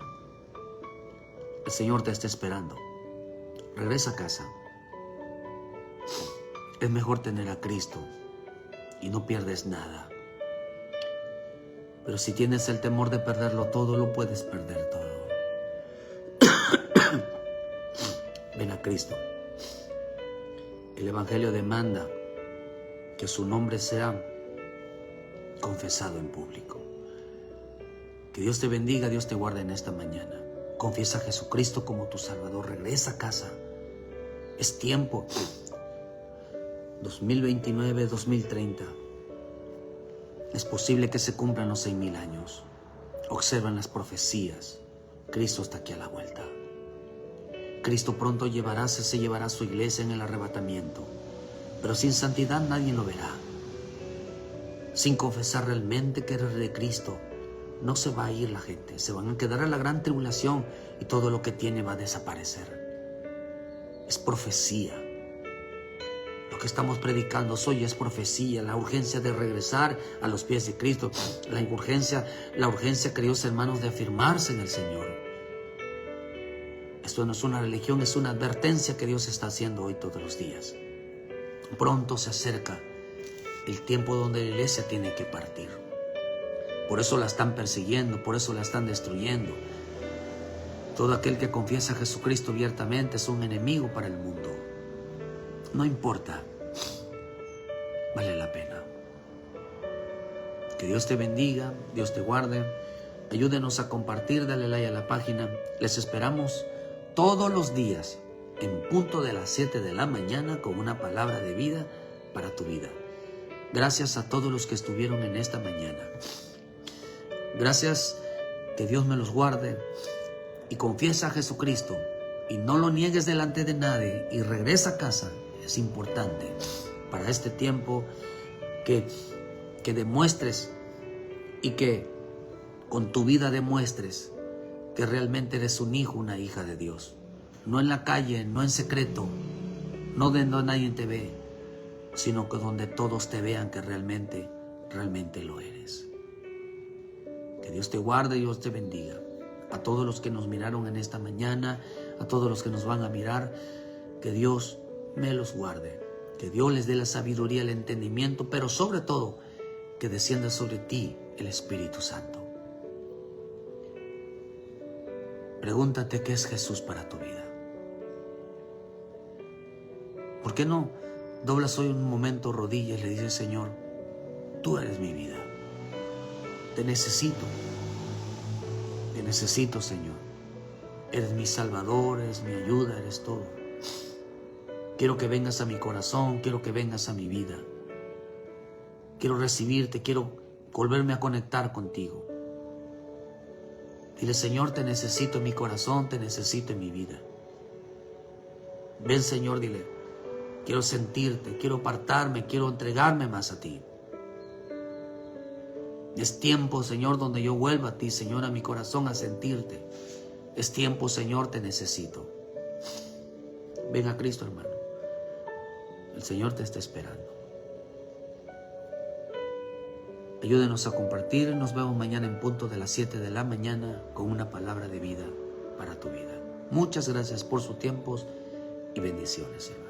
El Señor te está esperando. Regresa a casa. Es mejor tener a Cristo y no pierdes nada. Pero si tienes el temor de perderlo todo, lo puedes perder todo. Ven a Cristo. El Evangelio demanda que su nombre sea confesado en público. Que Dios te bendiga, Dios te guarde en esta mañana. Confiesa a Jesucristo como tu Salvador. Regresa a casa. Es tiempo. 2029, 2030. Es posible que se cumplan los 6,000 años. Observan las profecías. Cristo está aquí a la vuelta. Cristo pronto se llevará a su iglesia en el arrebatamiento. Pero sin santidad nadie lo verá. Sin confesar realmente que eres de Cristo, no se va a ir la gente. Se van a quedar en la gran tribulación y todo lo que tiene va a desaparecer. Es profecía. Lo que estamos predicando hoy es profecía. La urgencia de regresar a los pies de Cristo. La urgencia, queridos hermanos, de afirmarse en el Señor. Esto no es una religión, es una advertencia que Dios está haciendo hoy todos los días. Pronto se acerca el tiempo donde la iglesia tiene que partir. Por eso la están persiguiendo, por eso la están destruyendo. Todo aquel que confiesa a Jesucristo abiertamente es un enemigo para el mundo. No importa, vale la pena. Que Dios te bendiga, Dios te guarde. Ayúdenos a compartir, dale like a la página. Les esperamos todos los días en punto de las 7 de la mañana con una palabra de vida para tu vida. Gracias a todos los que estuvieron en esta mañana. Gracias, que Dios me los guarde. Y confiesa a Jesucristo y no lo niegues delante de nadie y regresa a casa. Es importante para este tiempo que demuestres y que con tu vida demuestres que realmente eres un hijo, una hija de Dios. No en la calle, no en secreto, no donde nadie te ve, sino que donde todos te vean que realmente lo eres. Que Dios te guarde y Dios te bendiga. A todos los que nos miraron en esta mañana, a todos los que nos van a mirar, que Dios me los guarde. Que Dios les dé la sabiduría, el entendimiento, pero sobre todo, que descienda sobre ti el Espíritu Santo. Pregúntate qué es Jesús para tu vida. ¿Por qué no doblas hoy un momento rodillas y le dices: Señor, tú eres mi vida. Te necesito, Señor. Eres mi Salvador, eres mi ayuda, eres todo. Quiero que vengas a mi corazón, quiero que vengas a mi vida. Quiero recibirte, quiero volverme a conectar contigo. Dile: Señor, te necesito en mi corazón, te necesito en mi vida. Ven, Señor, dile: quiero sentirte, quiero apartarme, quiero entregarme más a ti. Es tiempo, Señor, donde yo vuelva a ti, Señor, a mi corazón a sentirte. Es tiempo, Señor, te necesito. Ven a Cristo, hermano. El Señor te está esperando. Ayúdenos a compartir. Nos vemos mañana en punto de las 7 de la mañana con una palabra de vida para tu vida. Muchas gracias por sus tiempos y bendiciones, hermano.